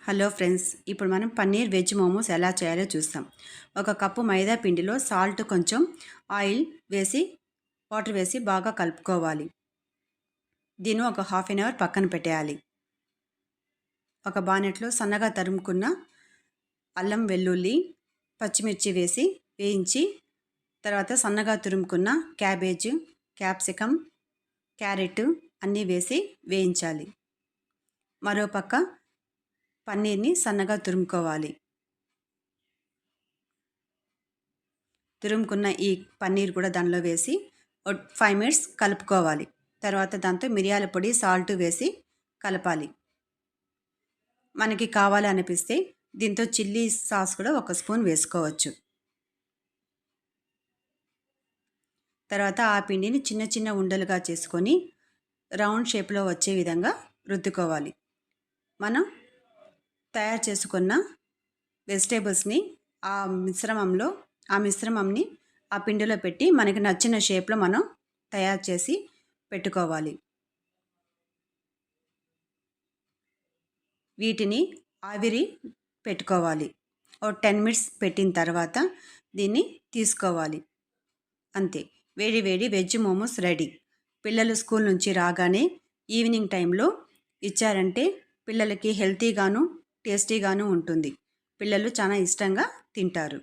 Hello friends, ఇప్పుడు మనం paneer veg momos ఎలా చేయాలో చూస్తాం. ఒక కప్పు మైదా పిండిలో సాల్ట్, కొంచెం ఆయిల్ వేసి వాటర్ వేసి బాగా కలుపుకోవాలి. దీన్ని ఒక హాఫ్ అన్ అవర్ పక్కన పెట్టేయాలి. ఒక బానెట్లో సన్నగా తరుముకున్న అల్లం, వెల్లుల్లి, పచ్చిమిర్చి వేసి వేయించి, తర్వాత సన్నగా తురుముకున్న క్యాబేజ్, క్యాప్సికమ్, క్యారెట్ అన్నీ వేసి వేయించాలి. మరోపక్క పన్నీర్ని సన్నగా తురుముకోవాలి. తురుముకున్న ఈ పన్నీర్ కూడా దానిలో వేసి 5 మినిట్స్ కలుపుకోవాలి. తర్వాత దాంతో మిరియాల పొడి, సాల్ట్ వేసి కలపాలి. మనకి కావాలి అనిపిస్తే దీంతో చిల్లీ సాస్ కూడా ఒక స్పూన్ వేసుకోవచ్చు. తర్వాత ఆ పిండిని చిన్న చిన్న ఉండలుగా చేసుకొని రౌండ్ షేప్లో వచ్చే విధంగా రుద్దుకోవాలి. మనం తయారు చేసుకున్న వెజిటేబుల్స్ని ఆ మిశ్రమంని ఆ పిండిలో పెట్టి మనకి నచ్చిన షేప్లో మనం తయారు చేసి పెట్టుకోవాలి. వీటిని ఆవిరి పెట్టుకోవాలి. 10 మినిట్స్ పెట్టిన తర్వాత దీన్ని తీసుకోవాలి. అంతే, వేడి వేడి వెజ్ మోమోస్ రెడీ. పిల్లలు స్కూల్ నుంచి రాగానే ఈవినింగ్ టైంలో ఇచ్చారంటే పిల్లలకి హెల్తీగాను టేస్టీగాను ఉంటుంది. పిల్లలు చాలా ఇష్టంగా తింటారు.